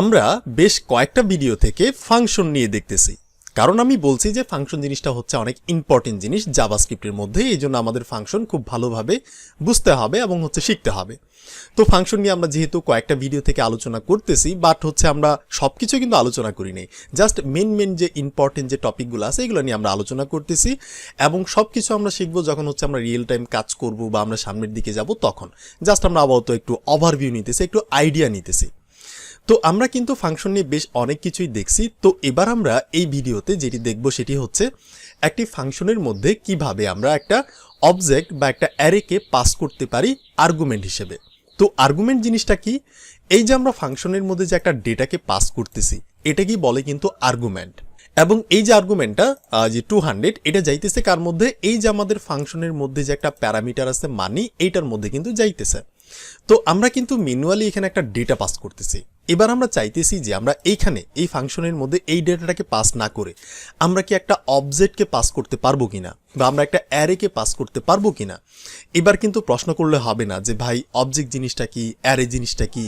আমরা বেশ কয়েকটা ভিডিও থেকে ফাংশন নিয়ে দেখতেছি, কারণ আমি বলছি যে ফাংশন জিনিসটা হচ্ছে অনেক ইম্পর্টেন্ট জিনিস জাভাস্ক্রিপ্টের মধ্যে। এই জন্য আমাদের ফাংশন খুব ভালোভাবে বুঝতে হবে এবং শিখতে হবে। তো ফাংশন নিয়ে আমরা যেহেতু কয়েকটা ভিডিও থেকে আলোচনা করতেছি, বাট আমরা সব কিছু কিন্তু আলোচনা করি নাই, জাস্ট মেন যে ইম্পর্টেন্ট যে টপিকগুলো আছে এগুলো নিয়ে আমরা আলোচনা করতেছি এবং সব কিছু আমরা শিখবো যখন আমরা রিয়েল টাইম কাজ করব বা আমরা সামনের দিকে যাব, তখন জাস্ট আমরা আপাতত একটু ওভারভিউ নিতেছি, একটু আইডিয়া নিতেছি। তো আমরা কিন্তু ফাংশন নিয়ে বেশ অনেক কিছুই দেখছি। তো এবার আমরা এই ভিডিওতে যেটি দেখব সেটি হচ্ছে একটি ফাংশনের মধ্যে কিভাবে আমরা একটা অবজেক্ট বা একটা অ্যারেকে পাস করতে পারি আর্গুমেন্ট হিসেবে। তো আর্গুমেন্ট জিনিসটা কি? এই যে আমরা ফাংশনের মধ্যে যে একটা ডেটাকে পাস করতেছি এটা কি বলে কিন্তু আর্গুমেন্ট। এবং এই যে আর্গুমেন্টটা যে 200 এটা যাইতেছে কার মধ্যে? এই যে আমাদের ফাংশনের মধ্যে যে একটা প্যারামিটার আছে মানি, এইটার মধ্যে কিন্তু যাইতেছে। তো আমরা কিন্তু ম্যানুয়ালি এখানে একটা ডেটা পাস করতেছি। এবার আমরা চাইতেছি যে আমরা এইখানে এই ফাংশনের মধ্যে এই ডেটাটাকে পাস না করে আমরা কি একটা অবজেক্টকে পাস করতে পারবো কিনা, বা আমরা একটা অ্যারেকে পাস করতে পারবো কিনা। এবার কিন্তু প্রশ্ন করলে হবে না যে ভাই অবজেক্ট জিনিসটা কি, অ্যারে জিনিসটা কি।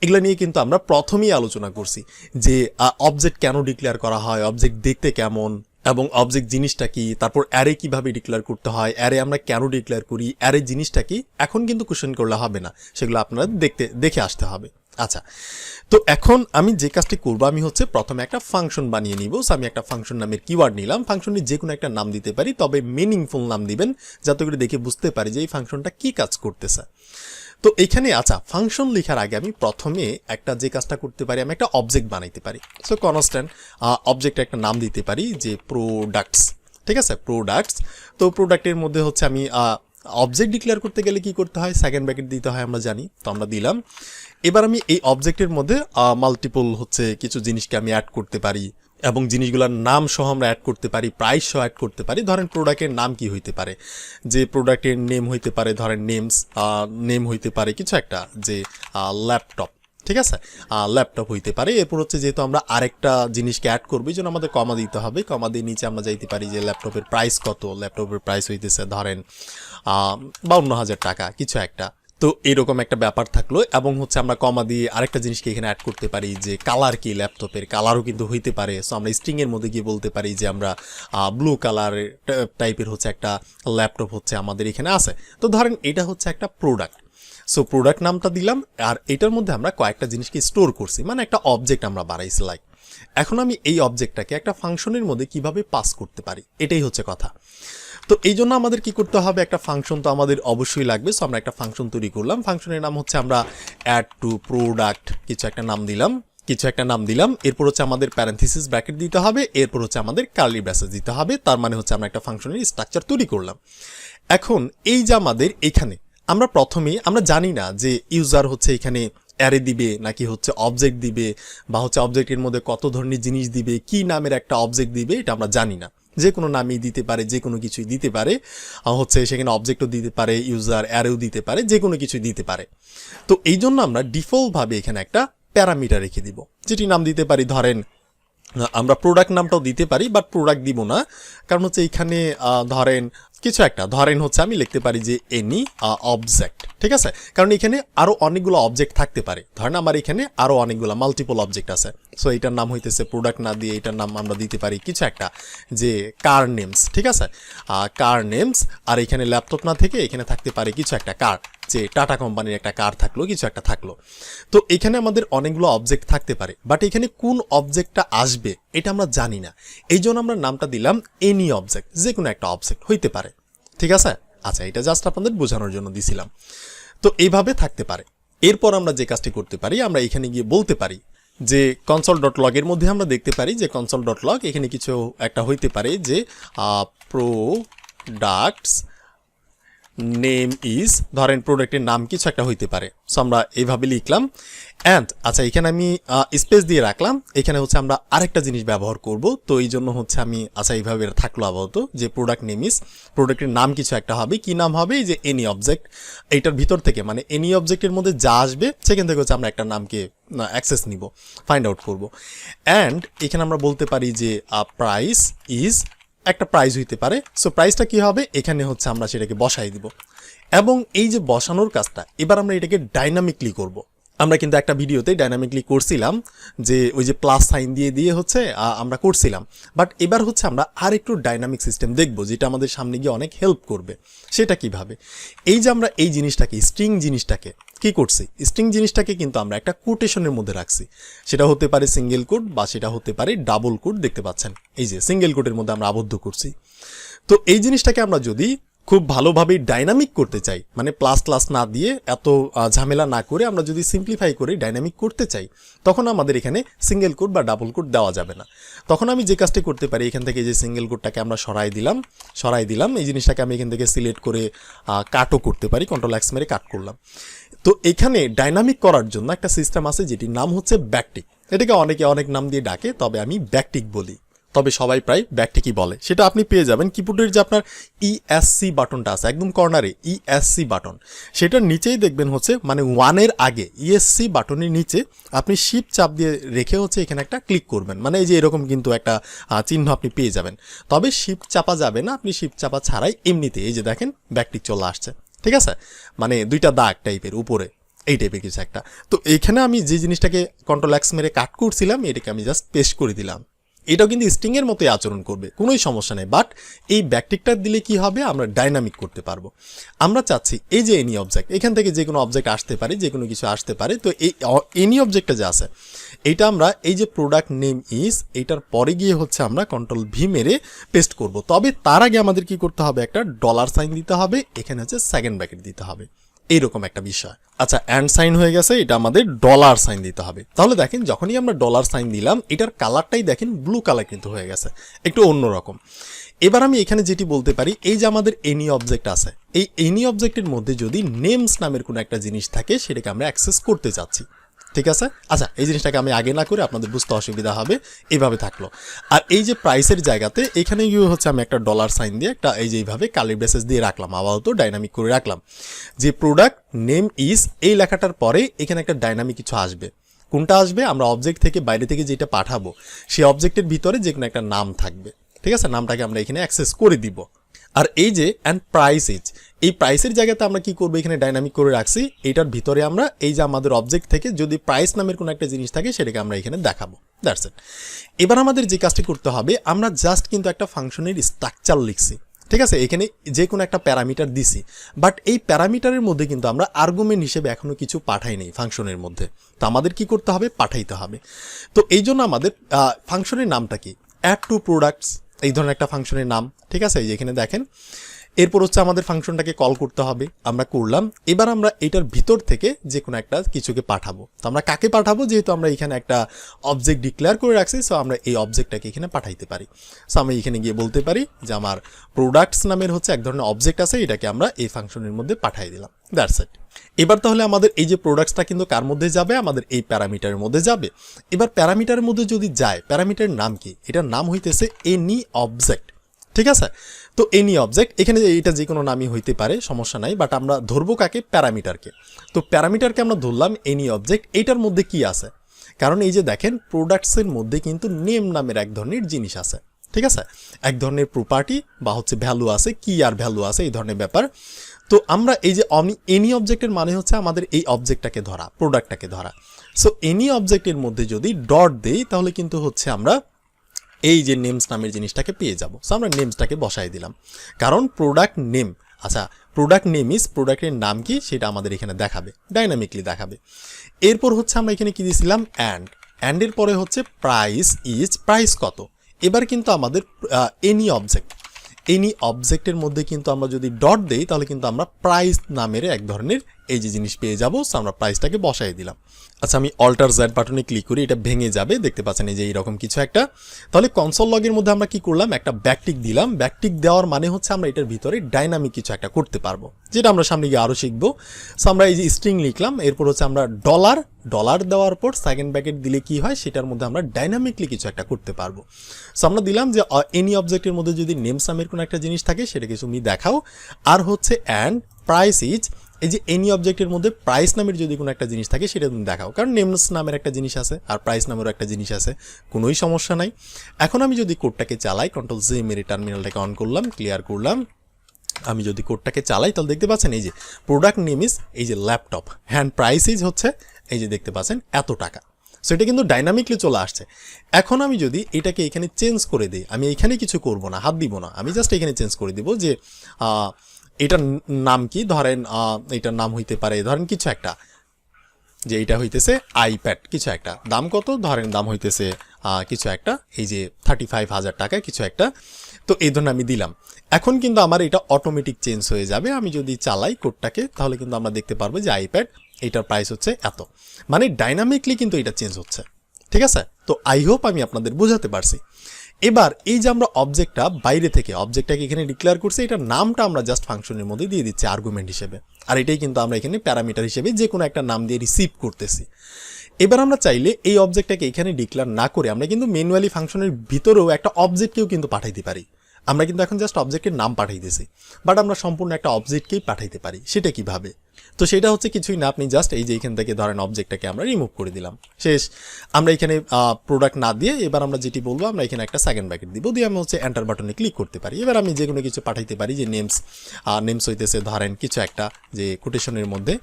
এগুলো নিয়ে কিন্তু আমরা প্রথমেই আলোচনা করছি যে অবজেক্ট কেন ডিক্লেয়ার করা হয়, অবজেক্ট দেখতে কেমন, এবং অবজেক্ট জিনিসটা কি, তারপর অ্যারে কিভাবে ডিক্লেয়ার করতে হয়, অ্যারে আমরা কেন ডিক্লেয়ার করি, অ্যারে জিনিসটা কি। এখন কিন্তু কোশ্চেন করলে হবে না, সেগুলো আপনারা দেখে আসতে হবে। আচ্ছা, তো এখন আমি যে কাজটি করবো, আমি প্রথমে একটা ফাংশন বানিয়ে নিব। আমি একটা ফাংশন নামের কিওয়ার্ড নিলাম। ফাংশনের যে কোনো একটা নাম দিতে পারি, তবে মিনিংফুল নাম দিবেন যাতে করে দেখে বুঝতে পারি যে এই ফাংশনটা কি কাজ করতেছে। তো এখানে আচ্ছা, ফাংশন লেখার আগে আমি প্রথমে একটা যে কাজটা করতে পারি, আমি একটা অবজেক্ট বানাইতে পারি। সো কনস্ট্যান্ট অবজেক্টে একটা নাম দিতে পারি যে প্রোডাক্টস। ঠিক আছে, প্রোডাক্টস। তো প্রোডাক্টের মধ্যে আমি অবজেক্ট ডিক্লেয়ার করতে গেলে কি করতে হয়, সেকেন্ড ব্র্যাকেট দিতে হয়, আমরা জানি। তো আমরা দিলাম। এবার আমি এই অবজেক্টের মধ্যে মাল্টিপল কিছু জিনিসকে আমি অ্যাড করতে পারি, এবং জিনিসগুলোর নাম সহ আমরা অ্যাড করতে পারি, প্রাইস সহ অ্যাড করতে পারি। ধরেন প্রোডাক্টের নাম কি হইতে পারে, যে প্রোডাক্টের নেম হইতে পারে, ধরেন নেম হইতে পারে কিছু একটা, যে ল্যাপটপ। ঠিক আছে, ল্যাপটপ হইতে পারে। এরপর যেহেতু আমরা আরেকটা জিনিসকে অ্যাড করবো, এই জন্য আমাদের কমা দিতে হবে। কমা দিয়ে নিচে আমরা যাইতে পারি যে ল্যাপটপের প্রাইস কত। ল্যাপটপের প্রাইস হইতেছে ধরেন 52,000 টাকা কিছু একটা। তো এরকম একটা ব্যাপার থাকলো, এবং আমরা কমা দিয়ে আরেকটা জিনিসকে এখানে অ্যাড করতে পারি যে কালার কি, ল্যাপটপের কালারও কিন্তু হইতে পারে। সো আমরা স্ট্রিং এর মধ্যে গিয়ে বলতে পারি যে আমরা ব্লু কালার টাইপের একটা ল্যাপটপ আমাদের এখানে আছে। তো ধরেন এটা একটা প্রোডাক্ট। সো প্রোডাক্ট নামটা দিলাম, আর এটার মধ্যে আমরা কয়েকটা জিনিসকে স্টোর করছি, মানে একটা অবজেক্ট আমরা বাড়াইছি। লাইক এখন আমি এই অবজেক্টটাকে একটা ফাংশনের মধ্যে কিভাবে পাস করতে পারি, এটাই কথা। তো এই জন্য আমাদের কি করতে হবে, একটা ফাংশন তো আমাদের অবশ্যই লাগবে। সো আমরা একটা ফাংশন তৈরি করলাম। ফাংশনের নাম আমরা অ্যাড টু প্রোডাক্ট কিছু একটা নাম দিলাম। এরপর আমাদের প্যারেনথিসিস ব্র্যাকেট দিতে হবে, এরপর আমাদের কার্লি ব্রেসেস দিতে হবে। তার মানে আমরা একটা ফাংশনের স্ট্রাকচার তৈরি করলাম। এখন এই যে আমাদের এখানে আমরা প্রথমেই আমরা জানি না যে ইউজার এখানে অ্যারে দিবে নাকি অবজেক্ট দিবে, বা অবজেক্টের মধ্যে কত ধরনের জিনিস দিবে, কি নামের একটা অবজেক্ট দিবে, এটা আমরা জানি না। যে কোনো নামই দিতে পারে, যে কোনো কিছুই দিতে পারে, সেখানে অবজেক্টও দিতে পারে, ইউজার অ্যারেও দিতে পারে, যে কোনো কিছুই দিতে পারে। তো এই জন্য আমরা ডিফল্টভাবে এখানে একটা প্যারামিটার রেখে দিব, যেটি নাম দিতে পারি, ধরেন আমরা প্রোডাক্ট নামটাও দিতে পারি, বাট প্রোডাক্ট দিব না, কারণ এইখানে ধরেন কিছু একটা, ধরেন আমি লিখতে পারি যে এনি অবজেক্ট। ঠিক আছে, কারণ এখানে আরো অনেকগুলো অবজেক্ট থাকতে পারে। ধরেন আমার এখানে আরো অনেকগুলো মাল্টিপল অবজেক্ট আছে। সো এটার নাম হইতেছে প্রোডাক্ট না দিয়ে এটার নাম আমরা দিতে পারি কিছু একটা, যে কার নেমস। ঠিক আছে, কার নেমস। আর এখানে ল্যাপটপ না থেকে এখানে থাকতে পারে কিছু একটা কার, যে টাটা কোম্পানির একটা কার থাকলো, কিছু একটা থাকলো। তো এখানে আমাদের অনেকগুলো অবজেক্ট থাকতে পারে, বাট এখানে কোন অবজেক্টটা আসবে এটা আমরা জানি না। এই জন্য আমরা নামটা দিলাম এনি অবজেক্ট, যে কোনো একটা অবজেক্ট হইতে পারে। ঠিক আছে, আচ্ছা, এটা জাস্ট আপনাদের বোঝানোর জন্য দিছিলাম। তো এইভাবে থাকতে পারে। এরপর আমরা যে কাজটি করতে পারি, আমরা এখানে গিয়ে বলতে পারি যে console.log এর মধ্যে আমরা দেখতে পারি যে console.log এখানে কিছু একটা হইতে পারে, যে প্রোডাক্টস নেম ইজ, ধরেন প্রোডাক্টের নাম কিছু একটা হইতে পারে। সো আমরা এইভাবে লিখলাম। অ্যান্ড আচ্ছা, এখানে আমি স্পেস দিয়ে রাখলাম। এখানে আমরা আরেকটা জিনিস ব্যবহার করব। তো এই জন্য আমি আচ্ছা এইভাবে থাকলো আপাতত, যে প্রোডাক্ট নেম ইজ, প্রোডাক্টের নাম কিছু একটা হবে। কি নাম হবে? যে এনি অবজেক্ট। এইটার ভিতর থেকে, মানে এনি অবজেক্টের মধ্যে যা আসবে সেখান থেকে আমরা একটা নামকে অ্যাক্সেস নিব, ফাইন্ড আউট করব। অ্যান্ড এখানে আমরা বলতে পারি যে প্রাইস ইজ, একটা প্রাইস হইতে পারে। সো প্রাইসটা কি হবে, এখানে আমরা সেটাকে বসাই দিব। এবং এই যে বসানোর কাজটা, এবার আমরা এটাকে ডাইনামিকলি করব। আমরা কিন্তু একটা ভিডিওতে ডাইনামিকলি করছিলাম যে ওই যে প্লাস সাইন দিয়ে দিয়ে হচ্ছে আমরা করছিলাম, বাট এবার হচ্ছে আমরা আর একটু ডাইনামিক সিস্টেম দেখব যেটা আমাদের সামনে গিয়ে অনেক হেল্প করবে। সেটা কিভাবে? এই যে আমরা এই জিনিসটাকে স্ট্রিং জিনিসটাকে কি করছি, স্ট্রিং জিনিসটাকে কিন্তু আমরা একটা কোটেশনের মধ্যে রাখছি। সেটা হতে পারে সিঙ্গেল কোট বা সেটা হতে পারে ডাবল কোট। দেখতে পাচ্ছেন এই যে সিঙ্গেল কোটের মধ্যে আমরা আবদ্ধ করছি। তো এই জিনিসটাকে আমরা যদি খুব ভালোভাবে ডাইনামিক করতে চাই, মানে প্লাস প্লাস না দিয়ে এত ঝামেলা না করে আমরা যদি সিম্পলিফাই করে ডাইনামিক করতে চাই, তখন আমাদের এখানে সিঙ্গেল কোট বা ডাবল কোট দেওয়া যাবে না। তখন আমি যে কাজটি করতে পারি, এখান থেকে যে সিঙ্গেল কোটটাকে আমরা সরাই দিলাম, এই জিনিসটাকে আমি এখান থেকে সিলেক্ট করে কাটও করতে পারি, কন্ট্রোল এক্স মেরে কাট করলাম। তো এখানে ডাইনামিক করার জন্য একটা সিস্টেম আছে যেটির নাম হচ্ছে ব্যাকটিক। এটাকে অনেকে অনেক নাম দিয়ে ডাকে, তবে আমি ব্যাকটিক বলি, তবে সবাই প্রায় ব্যাকটিকই বলে। সেটা আপনি পেয়ে যাবেন কিবোর্ডের যে আপনার ইএসসি বাটনটা আছে একদম কর্নারে, ইএসসি বাটন, সেটার নিচেই দেখবেন হচ্ছে মানে 1 এর আগে ইএসসি বাটনের নিচে আপনি শিফট চাপ দিয়ে রেখে হচ্ছে এখানে একটা ক্লিক করবেন, মানে এই যে এরকম কিন্তু একটা চিহ্ন আপনি পেয়ে যাবেন। তবে শিফট চাপা যাবে না, আপনি শিফট চাপা ছাড়াই এমনিতে এই যে দেখেন ব্যাকটিক চলে আসছে, ঠিক আছে, মানে দুইটা দাগ টাইপের উপরে এই টাইপের কিছু একটা। তো এইখানে আমি যে জিনিসটাকে কন্ট্রোল এক্স মেরে কাট করছিলাম এটাকে আমি জাস্ট পেস্ট করে দিলাম। এটাও কিন্তু স্ট্রিংয়ের মতোই আচরণ করবে, কোনোই সমস্যা নেই, বাট এই ব্যাকটিকটা দিলে কি হবে, আমরা ডাইনামিক করতে পারবো। আমরা চাচ্ছি এই যে এনি অবজেক্ট, এখান থেকে যে কোনো অবজেক্ট আসতে পারে, যে কোনো কিছু আসতে পারে। তো এই এনি অবজেক্টটা যে আছে এইটা আমরা এই যে প্রোডাক্ট নেম ইজ এইটার পরে গিয়ে হচ্ছে আমরা কন্ট্রোল ভি মেরে পেস্ট করব। তবে তার আগে আমাদের কি করতে হবে, একটা ডলার সাইন দিতে হবে, এখানে হচ্ছে সেকেন্ড ব্র্যাকেট দিতে হবে, এইরকম একটা বিষয়। আচ্ছা, অ্যান্ড সাইন হয়ে গেছে, এটা আমাদের ডলার সাইন দিতে হবে। তাহলে দেখেন যখনই আমরা ডলার সাইন দিলাম এটার কালারটাই দেখেন ব্লু কালার কিন্তু হয়ে গেছে, একটু অন্যরকম। এবার আমি এখানে যেটি বলতে পারি, এই যে আমাদের এনি অবজেক্ট আছে, এই এনি অবজেক্টের মধ্যে যদি নেমস নামের কোনো একটা জিনিস থাকে সেটাকে আমরা অ্যাক্সেস করতে চাচ্ছি, ঠিক আছে। আচ্ছা, এই জিনিসটাকে আমি আগে না করে আপনাদের বুঝতে অসুবিধা হবে, এইভাবে থাকলো। আর এই যে প্রাইসের জায়গাতে এখানে গিয়ে হচ্ছে আমি একটা ডলার সাইন দিয়ে একটা এই যে এইভাবে কালি ব্রেসেস দিয়ে রাখলাম, আপাতত ডাইনামিক করে রাখলাম। যে প্রোডাক্ট নেম ইজ এই লেখাটার পরে এখানে একটা ডাইনামিক কিছু আসবে। কোনটা আসবে, আমরা অবজেক্ট থেকে বাইরে থেকে যেটা পাঠাবো সেই অবজেক্টের ভিতরে যে কোনো একটা নাম থাকবে, ঠিক আছে, নামটাকে আমরা এখানে অ্যাক্সেস করে দিব। আর এই যে অ্যান্ড প্রাইস ইজ, এই প্রাইসের জায়গাতে আমরা কি করবো, এখানে ডাইনামিক করে রাখছি, এইটার ভিতরে আমরা এই যে আমাদের অবজেক্ট থেকে যদি প্রাইস নামের কোনো একটা জিনিস থাকে সেটাকে আমরা এখানে দেখাবো, দ্যাটস ইট। এবার আমাদের যে কাজটি করতে হবে, আমরা জাস্ট কিন্তু একটা ফাংশনের স্ট্রাকচার লিখছি, ঠিক আছে, এখানে যে কোনো একটা প্যারামিটার দিছি, বাট এই প্যারামিটারের মধ্যে কিন্তু আমরা আর্গুমেন্ট হিসেবে এখনো কিছু পাঠাই নেই ফাংশনের মধ্যে। তো আমাদের কি করতে হবে, পাঠাইতে হবে। তো এই জন্য আমাদের ফাংশনের নামটা কি, অ্যাড টু প্রোডাক্টস, এই ধরনের একটা ফাংশনের নাম, ঠিক আছে, এই যে এখানে দেখেন। এরপর হচ্ছে আমাদের ফাংশনটাকে কল করতে হবে, আমরা করলাম। এবার আমরা এটার ভিতর থেকে যে কোনো একটা কিছুকে পাঠাবো। তো আমরা কাকে পাঠাবো, যেহেতু আমরা এখানে একটা অবজেক্ট ডিক্লেয়ার করে রাখছি, সো আমরা এই অবজেক্টটাকে এখানে পাঠাইতে পারি। সো আমি এখানে গিয়ে বলতে পারি যে আমার প্রোডাক্টস নামের হচ্ছে এক ধরনের অবজেক্ট আছে, এটাকে আমরা এই ফাংশনের মধ্যে পাঠাই দিলাম, দ্যাটস ইট। এবার তাহলে আমাদের এই যে প্রোডাক্টসটা কিন্তু কার মধ্যে যাবে, আমাদের এই প্যারামিটারের মধ্যে যাবে। এবার প্যারামিটারের মধ্যে যদি যায়, প্যারামিটারের নাম কি, এটার নাম হইতেছে এনি অবজেক্ট, ঠিক আছে। তো এনি অবজেক্ট এখানে এটা যে কোনো নামই হইতে পারে, সমস্যা নাই, বাট আমরা ধরবো কাকে, প্যারামিটারকে। তো প্যারামিটারকে আমরা ধরলাম এনি অবজেক্ট, এইটার মধ্যে কি আছে, কারণ এই যে দেখেন প্রোডাক্টসের মধ্যে কিন্তু নেম নামের এক ধরনের জিনিস আছে, ঠিক আছে, এক ধরনের প্রপার্টি বা হচ্ছে ভ্যালু আছে, কি আর ভ্যালু আছে, এই ধরনের ব্যাপার। তো আমরা এই যে এনি অবজেক্টের মানে হচ্ছে আমাদের এই অবজেক্টটাকে ধরা, প্রোডাক্টটাকে ধরা। সো এনি অবজেক্টের মধ্যে যদি ডট দেই তাহলে কিন্তু হচ্ছে আমরা এই যে নেমস নামের জিনিসটাকে পেয়ে যাব। সো আমরা নেমসটাকে বসাই দিলাম, কারণ প্রোডাক্ট নেম, আচ্ছা প্রোডাক্ট নেম ইজ, প্রোডাক্টের নাম কি সেটা আমাদের এখানে দেখাবে, ডাইনামিকলি দেখাবে। এরপর হচ্ছে আমরা এখানে কি দিয়েছিলাম, অ্যান্ডের পরে হচ্ছে প্রাইস ইজ, প্রাইস কত। এবার কিন্তু আমাদের এনি অবজেক্টের মধ্যে কিন্তু আমরা যদি ডট দেই তাহলে কিন্তু আমরা প্রাইস নামের এক ধরনের এই যে জিনিস পেয়ে যাবো। সো আমরা প্রাইসটাকে বসাই দিলাম। আচ্ছা, আমি অল্টার জেড বাটনে ক্লিক করি, এটা ভেঙে যাবে, দেখতে পাচ্ছেন এই যে এইরকম কিছু একটা। তাহলে কনসোল লগের মধ্যে আমরা কি করলাম, একটা ব্যাকটিক দিলাম। ব্যাকটিক দেওয়ার মানে হচ্ছে আমরা এটার ভিতরে ডাইনামিক কিছু একটা করতে পারবো, যেটা আমরা সামনে গিয়ে আরও শিখবো। সো আমরা এই যে স্ট্রিং লিখলাম, এরপর হচ্ছে আমরা ডলার দেওয়ার পর সেকেন্ড ব্র্যাকেট দিলে কি হয়, সেটার মধ্যে আমরা ডাইনামিকলি কিছু একটা করতে পারবো। সো আমরা দিলাম যে এনি অবজেক্টের মধ্যে যদি নেমস নামের কোনো একটা জিনিস থাকে সেটাকে তুমি দেখাও। আর হচ্ছে অ্যান্ড প্রাইস ইজ, এই যে এনি অবজেক্টের মধ্যে প্রাইস নামের যদি কোনো একটা জিনিস থাকে সেটা তুমি দেখাও, কারণ নেমস নামের একটা জিনিস আছে আর প্রাইস নামেরও একটা জিনিস আছে, কোনোই সমস্যা নাই। এখন আমি যদি কোডটাকে চালাই, কন্ট্রোল জে মেরে টার্মিনালটাকে অন করলাম, ক্লিয়ার করলাম, আমি যদি কোডটাকে চালাই তাহলে দেখতে পাচ্ছেন এই যে প্রোডাক্ট নেম ইজ এই যে ল্যাপটপ, হ্যান্ড প্রাইস ইজ হচ্ছে এই যে দেখতে পাচ্ছেন এত টাকা। সো এটা কিন্তু ডাইনামিকলি চলে আসছে। এখন আমি যদি এটাকে এখানে চেঞ্জ করে দিই, আমি এখানে কিছু করব না, হাত দিব না, আমি জাস্ট এখানে চেঞ্জ করে দিব যে এটার নাম কি, ধরেন এটার নাম হইতে পারে ধরেন কিছু একটা, যে এটা হইতেছে আইপ্যাড কিছু একটা, দাম কত, ধরেন দাম হইতেছে কিছু একটা এই যে 35,000 টাকা কিছু একটা। তো এই ধরনের আমি দিলাম। এখন কিন্তু আমার এটা অটোমেটিক চেঞ্জ হয়ে যাবে। আমি যদি চালাই কোডটাকে তাহলে কিন্তু আমরা দেখতে পারবো যে আইপ্যাড এটার প্রাইস হচ্ছে এত, মানে ডাইনামিকলি কিন্তু এটা চেঞ্জ হচ্ছে। ঠিক আছে, তো আই হোপ আমি আপনাদের বোঝাতে পারছি। এবার এই যে আমরা অবজেক্টটা বাইরে থেকে অবজেক্টটাকে এখানে ডিক্লেয়ার করছি, এটার নামটা আমরা জাস্ট ফাংশনের মধ্যে দিয়ে দিচ্ছি আর্গুমেন্ট হিসেবে, আর এটাই কিন্তু আমরা এখানে প্যারামিটার হিসেবে যে কোনো একটা নাম দিয়ে রিসিভ করতেছি। এবার আমরা চাইলে এই অবজেক্টটাকে এখানে ডিক্লেয়ার না করে আমরা কিন্তু ম্যানুয়ালি ফাংশনের ভিতরেও একটা অবজেক্টকেও কিন্তু পাঠাইতে পারি। আমরা কিন্তু এখন জাস্ট অবজেক্টের নাম পাঠাইতেছি, বাট আমরা সম্পূর্ণ একটা অবজেক্টকেই পাঠাইতে পারি। সেটা কিভাবে? তো সেটা হচ্ছে কিছুই না, আপনি জাস্ট এই যে এখান থেকে ধরেন অবজেক্টটাকে আমরা রিমুভ করে দিলাম, শেষ। আমরা এখানে প্রোডাক্ট না দিয়ে এবার আমরা যেটি বলবো, আমরা এখানে একটা সেকেন্ড ব্র্যাকেট দিব, দিয়ে আমি হচ্ছে এন্টার বাটনে ক্লিক করতে পারি। এবার আমি যে কোনো কিছু পাঠাইতে পারি, যে নেমস হইতেছে ধরেন কিছু একটা, যে কোটেশনের মধ্যে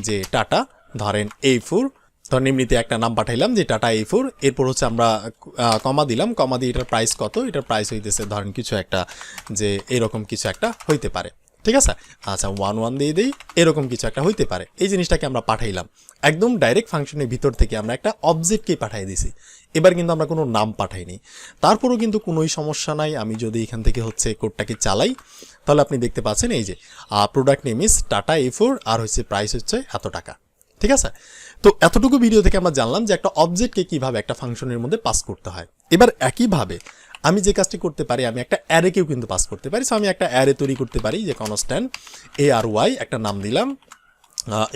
যে টাটা ধরেন A4, ধরেন এমনিতে একটা নাম পাঠাইলাম যে টাটা A4, এরপর হচ্ছে আমরা কমা দিলাম, কমা দিয়ে এটার প্রাইস কত, এটার প্রাইস হইতেছে ধরেন কিছু একটা, যে এরকম কিছু একটা হইতে পারে। ঠিক আছে, আচ্ছা 11 দিয়ে দিই, এরকম কিছু একটা হইতে পারে। এই জিনিসটাকে আমরা পাঠাইলাম একদম ডাইরেক্ট ফাংশনের ভিতর থেকে, আমরা একটা অবজেক্টকেই পাঠিয়ে দিছি। এবার কিন্তু আমরা কোনো নাম পাঠাইনি, তারপরও কিন্তু কোনোই সমস্যা নাই। আমি যদি এখান থেকে হচ্ছে কোডটাকে চালাই তাহলে আপনি দেখতে পাচ্ছেন এই যে product name is tata A4 আর হচ্ছে প্রাইস হচ্ছে এত টাকা। ঠিক আছে, তো এতটুকু ভিডিও থেকে আমরা জানলাম যে একটা অবজেক্টকে কিভাবে একটা ফাংশনের মধ্যে পাস করতে হয়। এবার একইভাবে আমি যে কাজটি করতে পারি, আমি একটা অ্যারেকেও কিন্তু পাস করতে পারি। সো আমি একটা অ্যারে তৈরি করতে পারি, যে কনস্ট্যান্ট ARY একটা নাম দিলাম,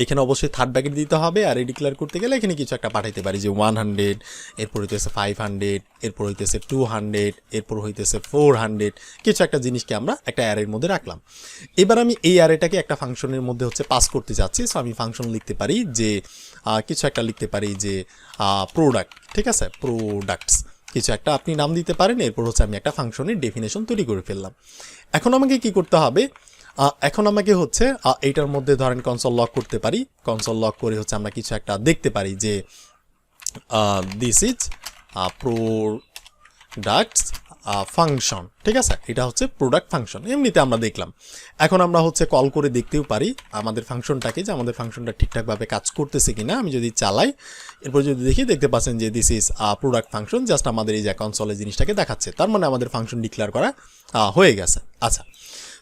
এখানে অবশ্যই থার্ড ব্র্যাকেট দিতে হবে। আর ডিক্লেয়ার করতে গেলে এখানে কিছু একটা পাঠাইতে পারি, যে 100, এরপর হইতেছে 500, এরপর হইতেছে 200, এরপর হইতেছে 400, কিছু একটা জিনিসকে আমরা একটা অ্যারের মধ্যে রাখলাম। এবার আমি এই অ্যারেটাকে একটা ফাংশনের মধ্যে হচ্ছে পাস করতে যাচ্ছি। সো আমি ফাংশন লিখতে পারি, যে কিছু একটা লিখতে পারি, যে প্রোডাক্ট। ঠিক আছে, প্রোডাক্টস কিছু একটা আপনি নাম দিতে পারেন। এরপর হচ্ছে আমি একটা ফাংশনের ডেফিনেশন তৈরি করে ফেললাম। এখন আমাকে কি করতে হবে, এখন আমাকে হচ্ছে এইটার মধ্যে ধরেন কনসোল লক করতে পারি। কনসোল লক করে হচ্ছে আমরা কিছু একটা দেখতে পারি, যে দিস ইজ প্রোডাক্টস ফাংশন। ঠিক আছে, এটা হচ্ছে প্রোডাক্ট ফাংশন, এমনিতে আমরা দেখলাম। এখন আমরা হচ্ছে কল করে দেখতেও পারি আমাদের ফাংশনটাকে, যে আমাদের ফাংশনটা ঠিকঠাকভাবে কাজ করতেছে কিনা। আমি যদি চালাই, এরপর যদি দেখি, দেখতে পাচ্ছেন যে this is product function, just আমাদের এই যে কনসোলের জিনিসটাকে দেখাচ্ছে। তার মানে আমাদের ফাংশন ডিক্লেয়ার করা হয়ে গেছে। আচ্ছা,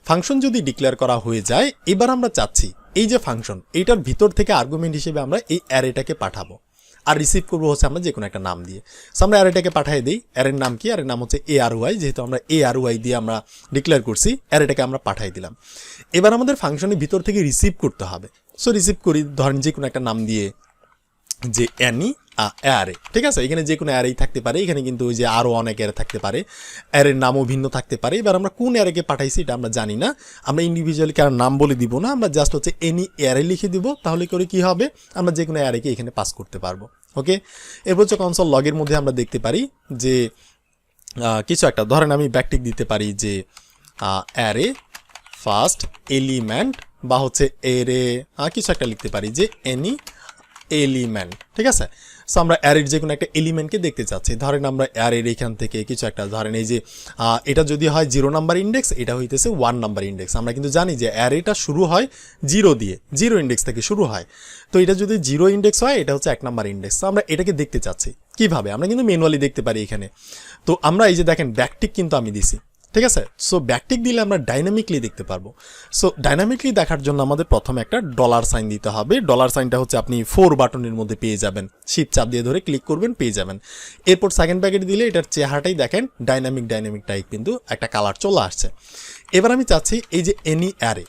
ফাংশন যদি ডিক্লেয়ার করা হয়ে যায়, এবার আমরা চাচ্ছি এই যে ফাংশন, এইটার ভিতর থেকে আর্গুমেন্ট হিসেবে আমরা এই অ্যারেটাকে পাঠাবো, আর রিসিভ করবো হচ্ছে আমরা যে কোনো একটা নাম দিয়ে। সো আমরা অ্যারেটাকে পাঠিয়ে দিই। অ্যারের নাম কি? অ্যারের নাম হচ্ছে ARY, যেহেতু আমরা ARY দিয়ে আমরা ডিক্লেয়ার করছি, অ্যারেটাকে আমরা পাঠিয়ে দিলাম। এবার আমাদের ফাংশনের ভিতর থেকে রিসিভ করতে হবে। সো রিসিভ করি ধরেন যে কোনো একটা নাম দিয়ে, যে অ্যানি অ্যারে। ঠিক আছে, এখানে যে কোনো অ্যারেই থাকতে পারে, এখানে কিন্তু ওই যে আরও অনেক অ্যারে থাকতে পারে, অ্যারের নামও ভিন্ন থাকতে পারে। এবার আমরা কোন অ্যারেকে পাঠাইছি এটা আমরা জানি না, আমরা ইন্ডিভিজুয়ালি কারণ নাম বলে দিব না, আমরা জাস্ট হচ্ছে এনি অ্যারে লিখে দিব। তাহলে করে কি হবে, আমরা যে কোনো অ্যারেকে এখানে পাস করতে পারবো। ওকে, এরপর হচ্ছে কনসোল লগের মধ্যে আমরা দেখতে পারি যে কিছু একটা, ধরেন আমি ব্যাকটিক দিতে পারি, যে অ্যারে ফার্স্ট এলিমেন্ট, বা হচ্ছে এরে কিছু একটা লিখতে পারি, যে এনি এলিমেন্ট। ঠিক আছে, সো আমরা অ্যারের যে কোনো একটা এলিমেন্টকে দেখতে চাচ্ছি। ধরেন আমরা অ্যারের এখান থেকে কিছু একটা, ধরেন এই যে এটা যদি হয় 0 নাম্বার ইন্ডেক্স, এটা হইতেছে 1 নাম্বার ইন্ডেক্স। আমরা কিন্তু জানি যে অ্যারেটা শুরু হয় 0 দিয়ে, 0 ইন্ডেক্স থেকে শুরু হয়। তো এটা যদি 0 ইন্ডেক্স হয়, এটা হচ্ছে 1 নাম্বার ইন্ডেক্স। তো আমরা এটাকে দেখতে চাচ্ছি কিভাবে, আমরা কিন্তু ম্যানুয়ালি দেখতে পারি এখানে। তো আমরা এই যে দেখেন ব্যাকটিক কিন্তু আমি দিছি। ঠিক আছে, সো ব্যাকটিক দিলে আমরা ডাইনামিকলি দেখতে পারবো। সো ডাইনামিকলি দেখার জন্য আমাদের প্রথমে একটা ডলার সাইন দিতে হবে। ডলার সাইনটা হচ্ছে আপনি 4 বাটনের মধ্যে পেয়ে যাবেন, শিফট চাপ দিয়ে ধরে ক্লিক করবেন, পেয়ে যাবেন। এরপর সেকেন্ড ব্র্যাকেট দিলে এটার চেহারাটাই দেখেন ডাইনামিক টাইপ কিন্তু একটা কালার চলে আসছে। এবার আমি চাচ্ছি এই যে এনি অ্যারে,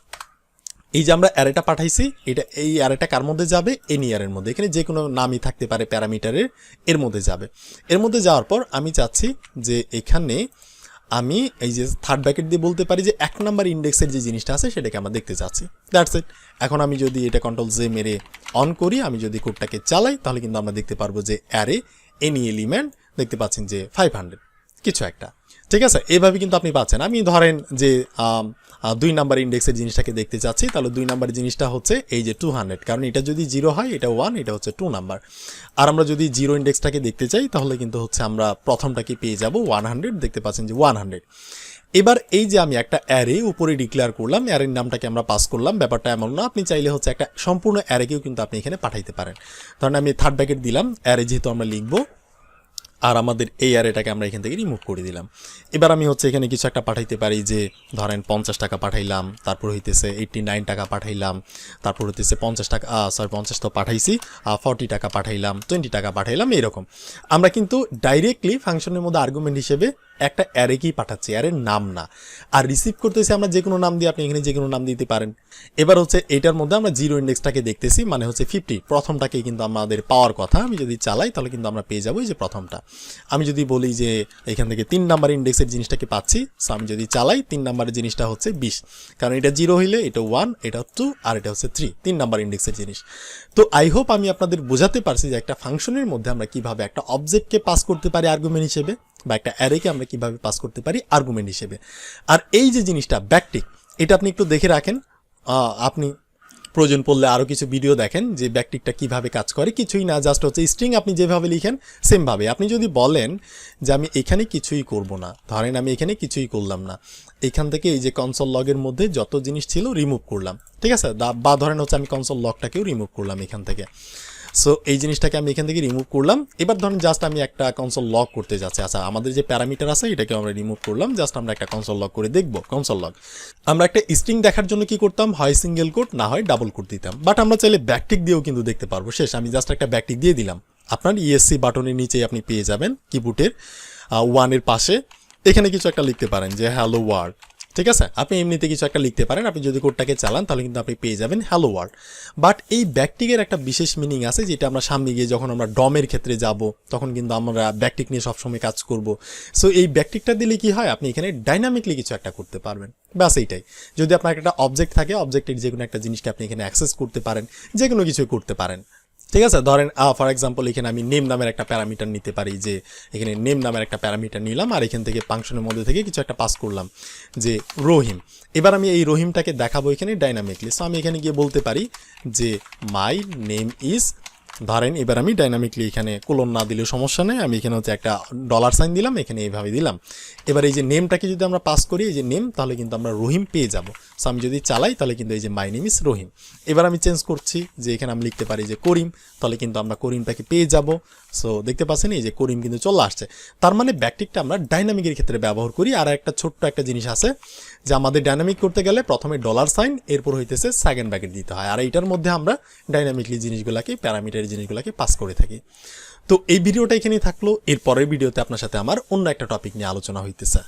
এই যে আমরা অ্যারেটা পাঠাইছি, এটা এই অ্যারেটা কার মধ্যে যাবে, এনি অ্যারের মধ্যে। এখানে যে কোনো নামই থাকতে পারে প্যারামিটারের, এর মধ্যে যাবে। এর মধ্যে যাওয়ার পর আমি চাচ্ছি যে এখানে আমি এই যে থার্ড ব্র্যাকেট দিয়ে বলতে পারি যে 1 নাম্বার ইন্ডেক্সের যে জিনিসটা আছে সেটাকে আমরা দেখতে চাচ্ছি। That's it. এখন আমি যদি এটা কন্ট্রোল জে মেরে অন করি, আমি যদি কোডটাকে চালাই, তাহলে কিন্তু আমরা দেখতে পারবো যে অ্যারে এনি এলিমেন্ট দেখতে পাচ্ছেন যে 500। কিছু একটা, ঠিক আছে? এইভাবে কিন্তু আপনি পাচ্ছেন। আমি ধরেন যে 2 নাম্বার ইন্ডেক্সের জিনিসটাকে দেখতে চাচ্ছি, তাহলে 2 নাম্বার জিনিসটা হচ্ছে এই যে 200, কারণ এটা যদি 0 হয় এটা 1, এটা হচ্ছে 2 নাম্বার। আর আমরা যদি 0 ইন্ডেক্সটাকে দেখতে চাই তাহলে কিন্তু হচ্ছে আমরা প্রথমটাকে পেয়ে যাব 100, দেখতে পাচ্ছেন যে 100। এবার এই যে আমি একটা অ্যারে উপরে ডিক্লেয়ার করলাম, অ্যারের নামটাকে আমরা পাস করলাম, ব্যাপারটা এমন না, আপনি চাইলে হচ্ছে একটা সম্পূর্ণ অ্যারেকেও কিন্তু আপনি এখানে পাঠাইতে পারেন। ধরেন আমি থার্ড ব্র্যাকেট দিলাম, অ্যারে যেহেতু আমরা লিখবো, আর আমাদের এই অ্যারেটাকে আমরা এখান থেকে রিমুভ করে দিলাম। এবার আমি হচ্ছে এখানে কিছু একটা পাঠাইতে পারি, যে ধরেন 50 টাকা পাঠাইলাম, তারপর হইতেছে 89 টাকা পাঠাইলাম, তারপর হইতেছে 50 টাকা, 50 তো পাঠাইছি, 40 টাকা পাঠাইলাম, 20 টাকা পাঠাইলাম, এইরকম। আমরা কিন্তু ডাইরেক্টলি ফাংশনের মধ্যে আর্গুমেন্ট হিসেবে একটা অ্যারেকেই পাঠাচ্ছি, অ্যারের নাম না। আর রিসিভ করতেছি আমরা যে কোনো নাম দিয়ে, আপনি এখানে যে কোনো নাম দিতে পারেন। এবার হচ্ছে এটার মধ্যে আমরা 0 ইন্ডেক্সটাকে দেখতেছি, মানে হচ্ছে 50, প্রথমটাকেই কিন্তু আমাদের পাওয়ার কথা। আমি যদি চালাই তাহলে কিন্তু আমরা পেয়ে যাবো এই যে প্রথমটা। আমি যদি বলি যে এখান থেকে 3 নাম্বার ইন্ডেক্সের জিনিসটাকে পাচ্ছি, সো আমি যদি চালাই 3 নাম্বারের জিনিসটা হচ্ছে 20, কারণ এটা 0 হইলে এটা 1, এটা 2, আর এটা হচ্ছে 3, 3 নাম্বার ইন্ডেক্সের জিনিস। তো আই হোপ আমি আপনাদের বোঝাতে পারছি যে একটা ফাংশনের মধ্যে আমরা কিভাবে একটা অবজেক্টকে পাস করতে পারি আর্গুমেন্ট হিসেবে, বা একটা অ্যারেকে আমরা কিভাবে পাস করতে পারি আর্গুমেন্ট হিসেবে। আর এই যে জিনিসটা ব্যাকটিক, এটা আপনি একটু দেখে রাখেন, আপনি প্রয়োজন পড়লে আরও কিছু ভিডিও দেখেন যে ব্যাকটিকটা কিভাবে কাজ করে। কিছুই না, জাস্ট হচ্ছে স্ট্রিং আপনি যেভাবে লিখেন সেমভাবে। আপনি যদি বলেন যে আমি এখানে কিছুই করব না, ধরেন আমি এখানে কিছুই করলাম না, এখান থেকে এই যে কনসোল লগের মধ্যে যত জিনিস ছিল রিমুভ করলাম, ঠিক আছে, বা ধরেন হচ্ছে আমি কনসোল লগটাকেও রিমুভ করলাম এখান থেকে। সো এই জিনিসটাকে আমি এখান থেকে রিমুভ করলাম। এবার ধরুন জাস্ট আমি একটা কনসোল লগ করতে যাচ্ছি, আচ্ছা আমাদের যে প্যারামিটার আছে এটাকে আমরা রিমুভ করলাম, জাস্ট আমরা একটা কনসোল লগ করে দেখব। কনসোল লগ আমরা একটা স্ট্রিং দেখার জন্য কি করতাম, হয় সিঙ্গেল কোট না হয় ডাবল কোট দিতাম, বাট আমরা চাইলে ব্যাকটিক দিয়েও কিন্তু দেখতে পারবো। শেষ, আমি জাস্ট একটা ব্যাকটিক দিয়ে দিলাম, আপনার ইএসসি বাটনের নিচেই আপনি পেয়ে যাবেন কিবোর্ডের 1 এর পাশে, এখানে কিছু একটা লিখতে পারেন যে হ্যালো ওয়ার্ল্ড, ঠিক আছে? আপনি এমনিতে কিছু একটা লিখতে পারেন, আপনি যদি কোডটাকে চালান তাহলে কিন্তু আপনি পেয়ে যাবেন হ্যালো ওয়ার্ল্ড। বাট এই ব্যাকটিকের একটা বিশেষ মিনিং আছে, যেটা আমরা সামনে গিয়ে যখন আমরা ডমের ক্ষেত্রে যাব তখন কিন্তু আমরা ব্যাকটিক নিয়ে সবসময় কাজ করব। সো এই ব্যাকটিকটা দিলে কি হয়, আপনি এখানে ডাইনামিকলি কিছু একটা করতে পারবেন, ব্যাস এইটাই। যদি আপনার একটা অবজেক্ট থাকে, অবজেক্টের যে কোনো একটা জিনিসকে আপনি এখানে অ্যাক্সেস করতে পারেন, যে কোনো কিছু করতে পারেন, ঠিক আছে? ধরেন ফর এক্সাম্পল এখানে আমি নেম নামের একটা প্যারামিটার নিতে পারি, যে এখানে নেম নামের একটা প্যারামিটার নিলাম, আর এখান থেকে ফাংশনের মধ্যে থেকে কিছু একটা পাস করলাম যে রহিম। এবার আমি এই রহিমটাকে দেখাবো এখানে ডাইনামিকলি। সো আমি এখানে গিয়ে বলতে পারি যে মাই নেম ইজ, ধরেন এবার আমি ডাইনামিকলি এখানে কোলন না দিলেও সমস্যা নেই, আমি এখানে হচ্ছে একটা $সাইন দিলাম, এখানে এইভাবে দিলাম। এবার এই যে নেমটাকে যদি আমরা পাস করি, এই যে নেম, তাহলে কিন্তু আমরা রহিম পেয়ে যাব। সো আমি যদি চালাই তাহলে কিন্তু এই যে মাই নেম ইজ রহিম। এবার আমি চেঞ্জ করছি, যে এখানে আমি লিখতে পারি যে করিম, তাহলে কিন্তু আমরা করিমটাকে পেয়ে যাব। সো দেখতে পাচ্ছেন এই যে করিম কিন্তু চলে আসছে। তার মানে ব্যাকটিকটা আমরা ডাইনামিকের ক্ষেত্রে ব্যবহার করি। আর একটা ছোট্ট একটা জিনিস আছে, যে আমাদের ডাইনামিক করতে গেলে প্রথমে $সাইন, এরপর হইতেছে সেকেন্ড ব্র্যাকেট দিতে হয়, আর এইটার মধ্যে আমরা ডাইনামিকলি জিনিসগুলোকে, প্যারামিটারের জিনিসগুলোকে পাস করে থাকি। তো এই ভিডিওটা এখানেই থাকলো, এর পরের ভিডিওতে আপনার সাথে আমার অন্য একটা টপিক নিয়ে আলোচনা হইতেছে।